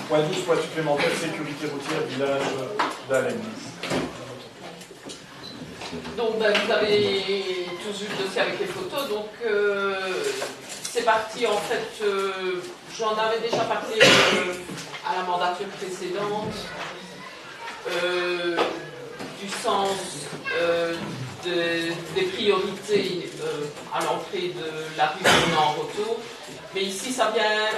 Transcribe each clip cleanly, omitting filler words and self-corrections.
Point 12, point supplémentaire, sécurité routière, village d'Allen. Donc vous avez tous vu le dossier avec les photos, donc c'est parti en fait, j'en avais déjà parlé à la mandature précédente, du sens des priorités à l'entrée de la rue Fernand-Rothau. Mais ici, ça vient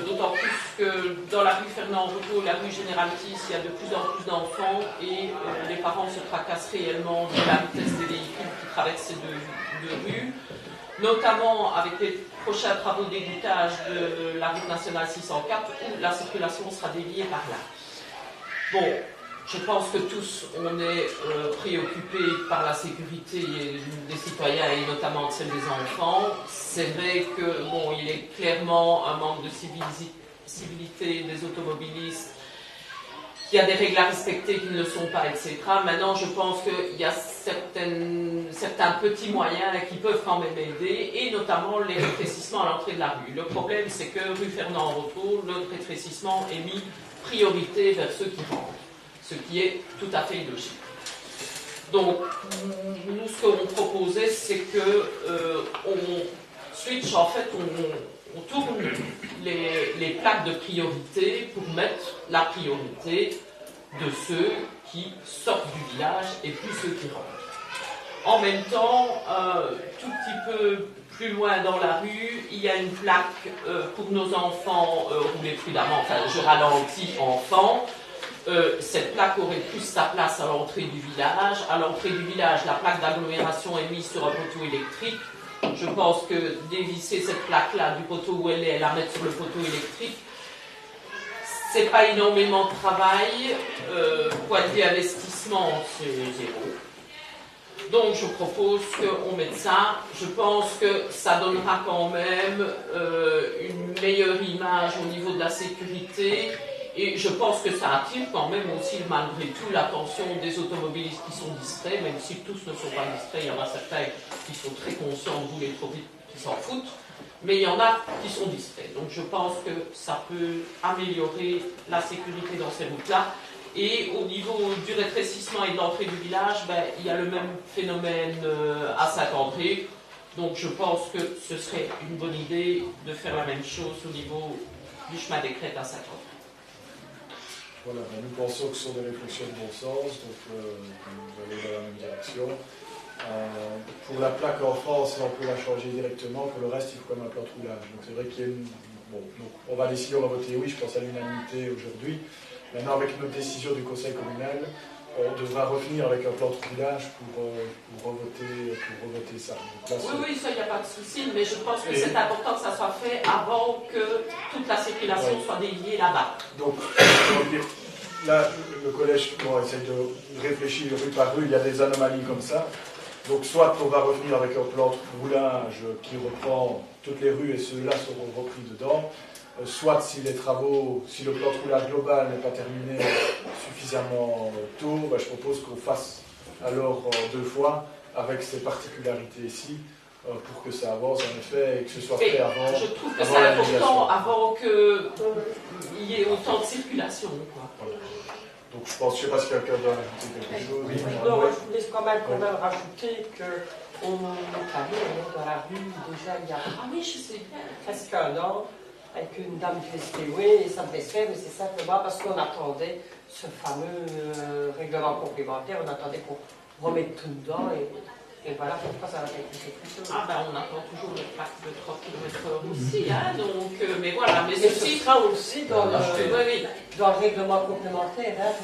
d'autant plus que dans la rue Fernand-Rothau, la rue Général-Tisse, il y a de plus en plus d'enfants et les parents se tracassent réellement de la vitesse des véhicules qui traversent ces deux rues, notamment avec les prochains travaux d'égouttage de la route nationale 604 où la circulation sera déviée par là. Bon, je pense que tous, on est préoccupés par la sécurité des citoyens et notamment celle des enfants. C'est vrai que, bon, il est clairement un manque de civilité des automobilistes, qu'il y a des règles à respecter qui ne le sont pas, etc. Maintenant, je pense qu'il y a certains petits moyens qui peuvent quand même aider, et notamment les rétrécissements à l'entrée de la rue. Le problème, c'est que rue Fernand-Rothau, le rétrécissement est mis priorité vers ceux qui rentrent, ce qui est tout à fait illogique. Donc, nous, ce qu'on proposait, c'est que on switch, en fait, on tourne les plaques de priorité pour mettre la priorité de ceux qui sortent du village et plus ceux qui rentrent. En même temps, tout petit peu plus loin dans la rue, il y a une plaque pour nos enfants, roulez prudemment, enfin je ralentis enfants. Cette plaque aurait plus sa place à l'entrée du village. À l'entrée du village, la plaque d'agglomération est mise sur un poteau électrique. Je pense que dévisser cette plaque-là du poteau où elle est et la mettre sur le poteau électrique, c'est pas énormément de travail. Point de vue investissement, c'est zéro. Donc je propose qu'on mette ça. Je pense que ça donnera quand même une meilleure image au niveau de la sécurité. Et je pense que ça attire quand même aussi, malgré tout, l'attention des automobilistes qui sont distraits, même si tous ne sont pas distraits. Il y en a certains qui sont très conscients de rouler trop vite, qui s'en foutent. Mais il y en a qui sont distraits. Donc je pense que ça peut améliorer la sécurité dans ces routes-là. Et au niveau du rétrécissement et de l'entrée du village, ben, il y a le même phénomène à Saint-André. Donc je pense que ce serait une bonne idée de faire la même chose au niveau du chemin des Crêtes à Saint-André. Voilà, ben nous pensons que ce sont des réflexions de bon sens, donc vous allez dans la même direction. Pour la plaque en France, on peut la changer directement. Pour le reste, il faut quand même un plan de roulage. Donc c'est vrai qu'il y a une... Bon, donc on va décider, on va voter oui, je pense à l'unanimité aujourd'hui. Maintenant, avec notre décision du Conseil communal, on devra revenir avec un plan de roulage pour revoter ça. Donc là, oui, ça, il n'y a pas de souci, mais je pense que c'est important que ça soit fait avant que toute la circulation soit déviée là-bas. Donc, là, le collège essaie de réfléchir rue par rue, il y a des anomalies comme ça. Donc, soit on va revenir avec un plan de roulage qui reprend toutes les rues et ceux-là seront repris dedans. Soit si les travaux, si le plan de roulage global n'est pas terminé suffisamment tôt, ben, je propose qu'on fasse alors deux fois avec ces particularités ici pour que ça avance en effet et que ce soit fait avant. Je trouve que c'est important avant qu'il y ait autant de circulation. Quoi. Voilà. Donc je pense, je ne sais pas si quelqu'un doit rajouter quelque chose. Oui, non, moi, je voulais quand même rajouter qu'on est allé dans la rue déjà il y a presque un an avec une dame qui faisait oui, et ça devait se faire, mais c'est simplement parce qu'on attendait ce fameux règlement complémentaire, on attendait qu'on remette tout dedans et voilà pourquoi ça va être fait plus tôt. Ah ben on attend toujours le plaque de 30 km/h aussi, hein, donc, mais voilà. Mais ceci sera aussi dans le règlement complémentaire. Hein,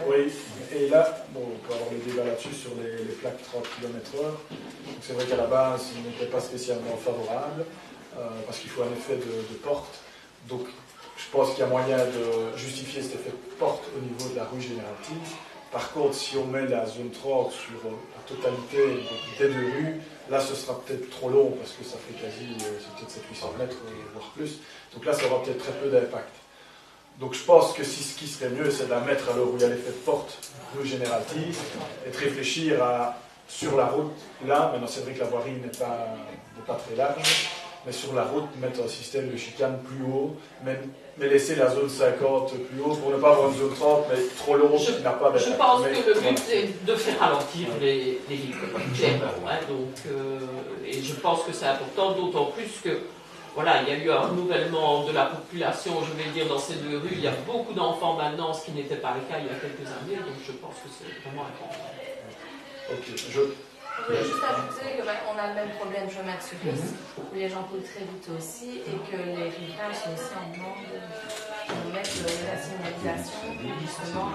oui, et là, bon, on peut avoir le débat là-dessus sur les plaques 30 km/h. Donc c'est vrai qu'à la base, ils n'étaient pas spécialement favorables, parce qu'il faut un effet de porte. Donc je pense qu'il y a moyen de justifier cet effet de porte au niveau de la rue Général-Tisse. Par contre, si on met la zone 30 sur la totalité des deux rues, là ce sera peut-être trop long parce que ça fait quasi, c'est peut-être 700-800 mètres, voire plus. Donc là, ça aura peut-être très peu d'impact. Donc je pense que ce qui serait mieux, c'est de la mettre à l'heure où il y a l'effet de porte rue Général-Tisse et de réfléchir sur la route là. Maintenant, c'est vrai que la voirie n'est pas très large. mais sur la route, mettre un système de chicane plus haut, mais laisser la zone 50 plus haut pour ne pas avoir une zone 30, mais trop longue qui n'a pas d'impact. Je pense que le but est de faire ralentir les véhicules, clairement. Hein, et je pense que c'est important, d'autant plus que voilà, il y a eu un renouvellement de la population, je vais dire, dans ces deux rues. Il y a beaucoup d'enfants maintenant, ce qui n'était pas le cas il y a quelques années, donc je pense que c'est vraiment important. Ok, Je voulais juste ajouter qu'on a le même problème chemin de cyclisme, où les gens coulent très vite aussi, et que les riverains sont aussi en demande de mettre la signalisation, justement,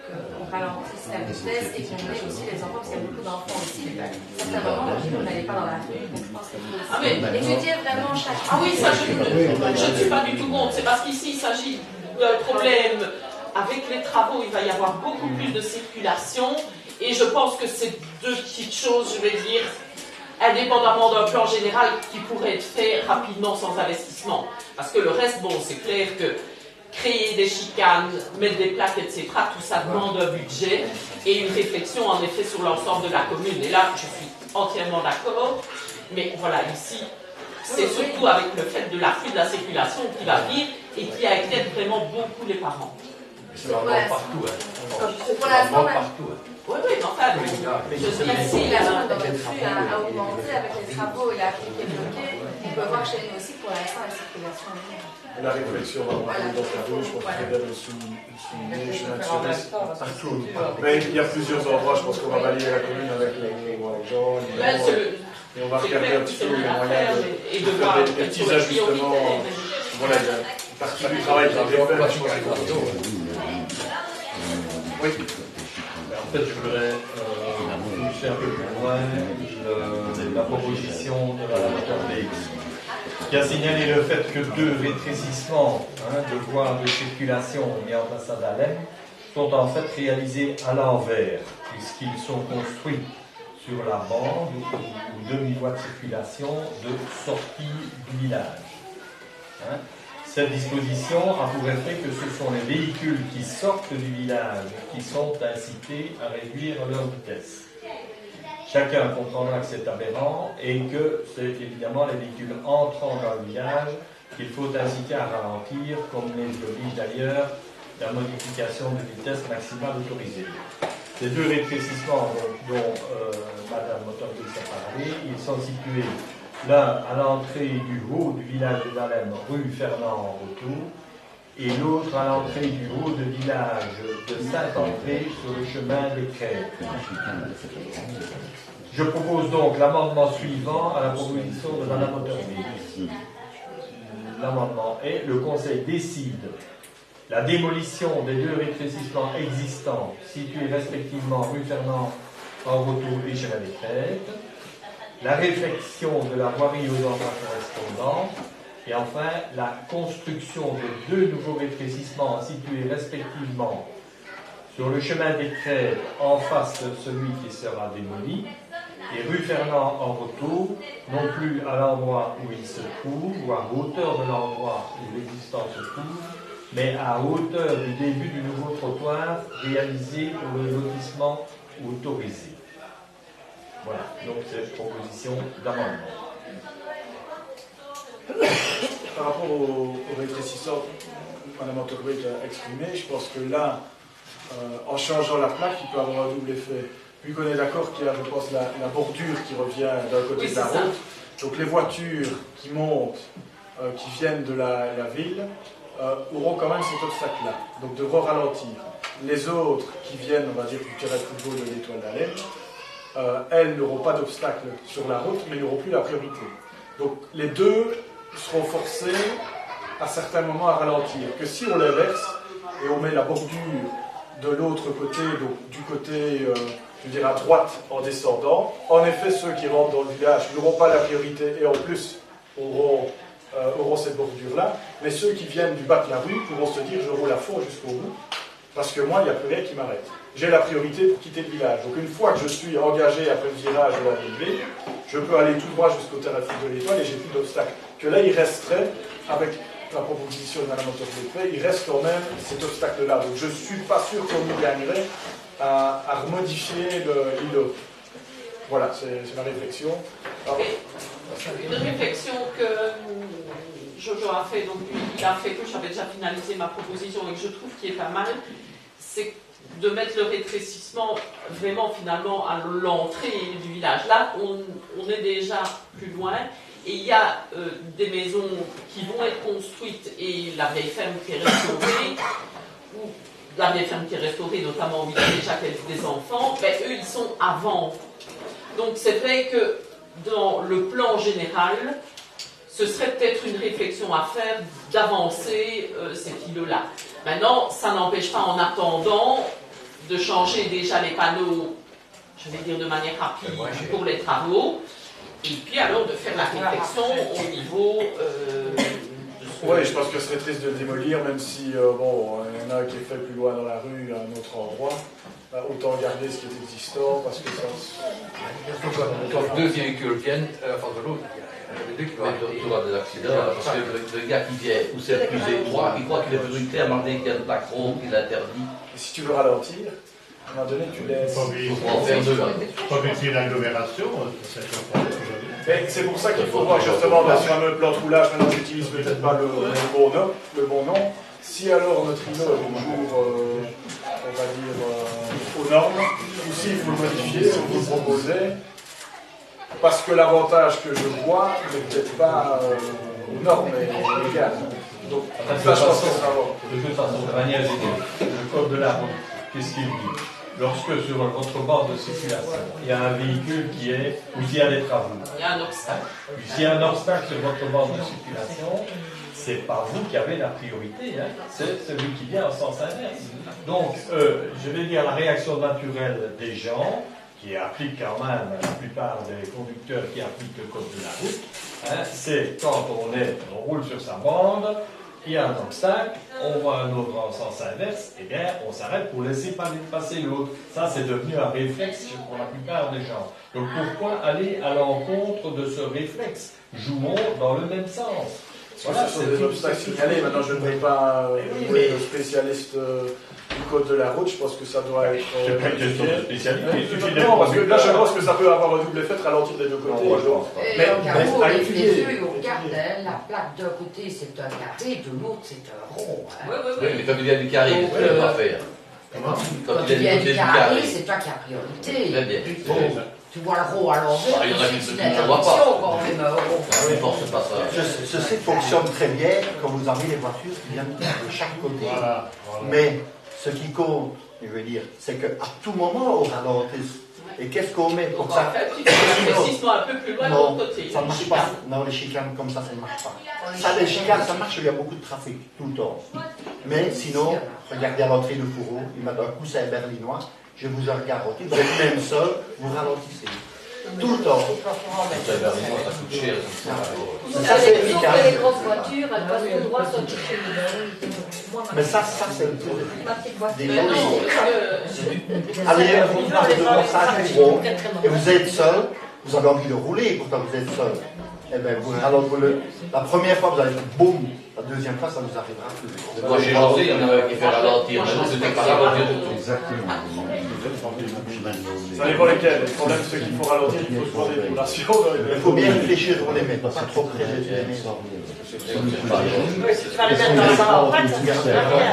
qu'on ralentisse la vitesse et qu'on ait aussi les enfants, parce qu'il y a beaucoup d'enfants aussi. Certains moments, on n'allait pas dans la rue, donc je pense qu'il faut étudier vraiment chaque. Ah oui, ça je ne suis pas du tout contre, c'est parce qu'ici il s'agit d'un problème. Avec les travaux, il va y avoir beaucoup plus de circulation. Et je pense que c'est deux petites choses, je vais dire, indépendamment d'un plan général qui pourrait être fait rapidement sans investissement. Parce que le reste, bon, c'est clair que créer des chicanes, mettre des plaques, etc., tout ça demande un budget et une réflexion en effet sur l'ensemble de la commune. Et là, je suis entièrement d'accord. Mais voilà, ici, c'est surtout avec le fait de l'afflux de la circulation qui va venir et qui inquiète vraiment beaucoup les parents. C'est vraiment partout. Pour l'instant, partout. Oui, mais enfin, je dis ici, la zone dans le flux a augmenté avec les travaux et la rue qui est bloquée. On peut voir chez nous aussi, pour l'instant, la circulation. la réflexion va aller dans la rue, je pense qu'il y a le souligner, chemin de service. Partout. Mais il y a plusieurs endroits, je pense qu'on va balayer la commune avec les gens, et on va regarder un petit peu les moyens de faire des petits ajustements. Voilà, il y a une partie du travail qui est bien fait, je pense qu'il faut. Oui. En fait, je voudrais pousser un peu plus loin la proposition de la DX, qui a signalé le fait que 2 rétrécissements de voies de circulation mis en place à Dahlem sont en fait réalisés à l'envers, puisqu'ils sont construits sur la bande ou demi-voie de circulation de sortie du village. Cette disposition a pour effet que ce sont les véhicules qui sortent du village qui sont incités à réduire leur vitesse. Chacun comprendra que c'est aberrant et que c'est évidemment les véhicules entrant dans le village qu'il faut inciter à ralentir, comme les oblige d'ailleurs la modification de vitesse maximale autorisée. Ces 2 rétrécissements dont Madame Motorvis a parlé, ils sont situés l'un à l'entrée du haut du village de Dahlem, rue Fernand-Retour, et l'autre à l'entrée du haut du village de Saint-André sur le chemin des Crêtes. Je propose donc l'amendement suivant à la proposition de Madame Motorvis. L'amendement est: le Conseil décide la démolition des 2 rétrécissements existants situés respectivement rue Fernand-Retour et chemin des Crêtes, la réfection de la voirie aux endroits correspondants, et enfin la construction de 2 nouveaux rétrécissements situés respectivement sur le chemin des Crêtes en face de celui qui sera démoli, et rue Fernand en retour, non plus à l'endroit où il se trouve, ou à hauteur de l'endroit où l'existant se trouve, mais à hauteur du début du nouveau trottoir réalisé pour le lotissement autorisé. Voilà, donc c'est une proposition d'amendement. Par rapport au rétrécissant que Mme Antorbrit a exprimé, je pense que là, en changeant la plaque, il peut avoir un double effet. Vu qu'on est d'accord qu'il y a, je pense, la bordure qui revient d'un côté de la route, donc les voitures qui montent, qui viennent de la ville, auront quand même cet obstacle-là, donc devront ralentir. Les autres qui viennent, on va dire, du terrain de football de l'Étoile d'Alem, elles n'auront pas d'obstacle sur la route, mais n'auront plus la priorité. Donc les deux seront forcés à certains moments à ralentir. Que si on l'inverse et on met la bordure de l'autre côté, donc du côté, je dirais à droite en descendant, en effet ceux qui rentrent dans le village n'auront pas la priorité et en plus auront cette bordure-là, mais ceux qui viennent du bas de la rue pourront se dire je roule à fond jusqu'au bout, parce que moi il n'y a plus rien qui m'arrête. J'ai la priorité pour quitter le village. Donc une fois que je suis engagé après le virage de la ville, je peux aller tout droit jusqu'au terrain de foot de l'Étoile et j'ai plus d'obstacle. Que là, il resterait, avec la proposition de Mme Motorvis, il reste quand même cet obstacle-là. Donc je ne suis pas sûr qu'on y gagnerait à remodifier l'îlot. Voilà, c'est ma réflexion. Alors, Une réflexion que Jojo a fait, donc il a fait que j'avais déjà finalisé ma proposition et que je trouve qui est pas mal, c'est de mettre le rétrécissement vraiment finalement à l'entrée du village. Là, on est déjà plus loin et il y a des maisons qui vont être construites et la vieille ferme qui est restaurée, ou la vieille ferme qui est restaurée, notamment où il y a déjà des enfants, ben, eux ils sont avant. Donc c'est vrai que dans le plan général, ce serait peut-être une réflexion à faire d'avancer ces îlots-là. Maintenant, ça n'empêche pas en attendant de changer déjà les panneaux, je vais dire de manière rapide pour les travaux, et puis alors de faire la réflexion au niveau Oui, je pense que ce serait triste de le démolir, même si, bon, il y en a qui est fait plus loin dans la rue, à un autre endroit. Autant garder ce qui est existant, parce que ça... Quand deux véhicules viennent à face de l'autre, il y a les deux qui vont avoir des accidents, parce que le gars qui vient, où c'est plus étroit, il croit qu'il est priorité à marquer qu'il y a un plaque ronde, qu'il interdit. Et si tu veux ralentir, à un moment donné, tu laisses... Il faut en faire deux. Pas utile l'agglomération, c'est un problème aujourd'hui. Mais c'est pour ça qu'il faut voir justement dans sur un plan de roulage, maintenant j'utilise peut-être pas le bon nom. Si alors notre îlot est toujours, on va dire, aux normes, ou s'il faut le modifier, si vous le proposez, parce que l'avantage que je vois n'est peut-être pas aux normes et légales. Donc, ça, je pense que c'est avant. De toute façon, de manière générale, le code de la route, qu'est-ce qu'il dit? Lorsque sur votre bord de circulation, il y a un véhicule qui est, ou s'il y a des travaux, il y a un obstacle. s'il y a un obstacle sur votre bord de circulation, c'est pas vous qui avez la priorité, hein, c'est celui qui vient en sens inverse. Donc, je vais dire la réaction naturelle des gens, qui appliquent quand même la plupart des conducteurs qui appliquent le code de la route, hein, c'est quand on roule sur sa bande, il y a un obstacle, on voit un autre en sens inverse, et bien on s'arrête pour laisser passer l'autre. Ça, c'est devenu un réflexe pour la plupart des gens. Donc pourquoi aller à l'encontre de ce réflexe? Jouons dans le même sens. Voilà, c'est des obstacles signalés. Maintenant, je ne vais pas le spécialiste du code de la route. Je pense que ça doit être. C'est pas une question de spécialité. Non, parce que là, je pense que ça peut avoir un double effet de ralentir des deux côtés. Mais les yeux, on regarde, la plaque d'un côté c'est un carré, de l'autre c'est un rond. Oui, mais quand il y a du carré, il ne faut pas faire. Quand il y a du carré, c'est toi qui as priorité. Très bien. Tu vois le rond à l'envers, il y en a qui c'est ne une le voient pas. interdiction quand même. Je ne pense pas ça. Ceci fonctionne très bien quand vous avez les voitures qui viennent de chaque côté. Voilà. Mais ce qui compte, je veux dire, c'est qu'à tout moment, on ralentisse. Et qu'est-ce qu'on met pour ça? Un petit investissement un peu plus loin de l'autre côté. Ça ne marche pas. Non, les chicanes comme ça ne marche pas. Ça, les chicanes, ça marche, il y a beaucoup de trafic, tout le temps. Mais sinon, regardez à l'entrée de Fourreau, il m'a d'un coup, c'est un berlinois. Je vous en garantis, vous êtes même seul, vous ralentissez. Tout le temps. Ça coûte cher. Ça, c'est efficace. Les grosses voitures, elles passent tout droit sur le chemin. Mais ça c'est le plus Ma petite voiture. des Allez, vous parlez de passage gros, et vous êtes seul, vous avez envie de rouler, pourtant vous êtes seul. Eh bien, vous ralentissez. La première fois, vous allez boum. La deuxième fois, ça vous arrivera plus. Moi, j'ai lancé, il y en a qui fait ralentir. Maintenant, c'était pas ralentir du tout. Exactement. Ça dépend lesquels. Le problème, c'est qu'il faut ralentir, il faut se prendre des vibrations. Il faut bien réfléchir pour les mettre, pas trop près des maisons. Si tu vas les mettre dans la campagne, ça ne sert à rien.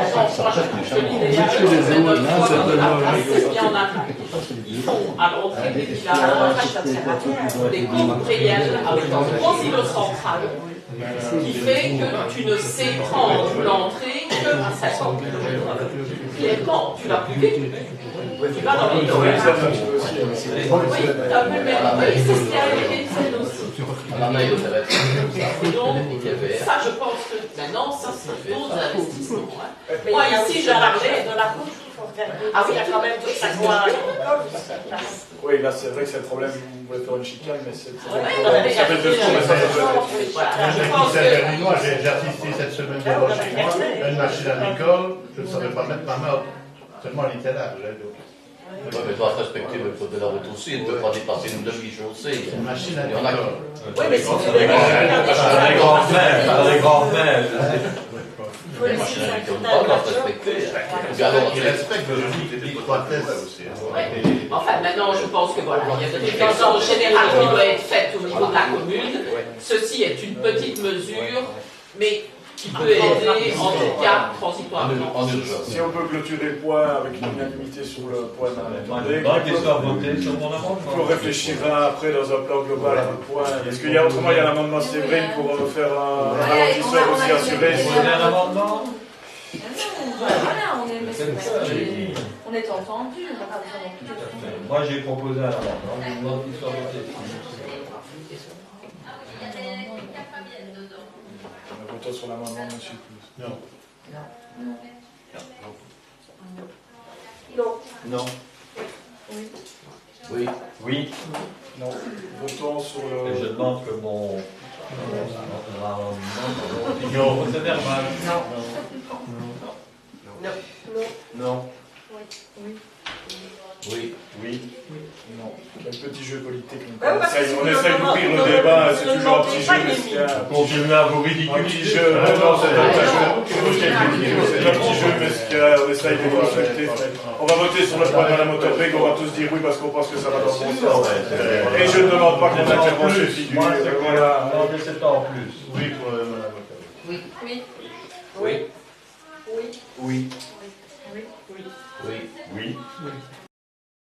Ils font à l'entrée des villages des cours réels avec un gros îlot central qui fait que tu ne sais prendre l'entrée qu'à 50 km. Clairement, tu vas plus vite. Tu vas dans l'îlot. Oui, tu as un peu le même. Oui, c'est ce qu'il y a avec les scènes aussi. Donc, ça, je pense que maintenant, ça, c'est un taux d'investissement. Moi, ici, je parlais de la route, il faut regarder. Ah oui, il y a quand même toute sa voie. Oui, là, c'est vrai que c'est le problème. Vous voulez faire une chicane, mais c'est. Ça fait 2 jours, mais ça peut être. Je pense que. Moi, j'ai assisté cette semaine devant chez moi, une machine agricole, je ne savais pas mettre ma main. Seulement, elle était là, Oui, mais tu dois respecter le code de la route aussi, tu ne peux pas dépasser une demi-chaussée. une machine Il y en a qui. agricole. Oui, mais si tu veux. Les grands frères. faut Les laisser machines à ça laver, on tout pas un doivent match-up. respecter. Il Alors, respecte l'étroitesse aussi. Enfin, maintenant, je pense que voilà, il y a une réflexion générale qui doit être faite au niveau de la commune. Ceci est une petite mesure, mais qui peut aider, en tout cas, transitoirement. en urgence. Si on peut clôturer le point avec une unanimité sur le point Qu'il soit voté sur mon amendement. on réfléchira après dans un plan global à notre point. Est-ce qu'il y a autrement, il y a l'amendement Séverine pour faire un ralentisseur aussi assuré. Vous voulez un amendement? Voilà, on est entendu, on n'a pas besoin non plus de... Moi j'ai proposé un amendement, je demande qu'il soit voté. On va voter sur l'amendement de M. Plus. Non. Non. Oui. Oui. Non. Votons sur le... Et je demande que mon amendement soit verbal. Non. Oui. Oui. Non. Quel petit jeu politique. Ouais, parce que On essaye d'ouvrir le débat, c'est toujours un petit jeu, pas mais les c'est Continuez à vous un petit ridiculiser. jeu. Non, c'est un petit jeu. C'est un petit jeu, mais on essaye de consulter. On va voter sur le point de la motorbike, on va tous dire oui parce qu'on pense que ça va dans le bon sens. Et je ne demande pas qu'on intervention figure. Moi c'est Voilà. quoi? Non, 7 ans en plus. Oui, pour Madame. Oui. Oui. Oui. Oui.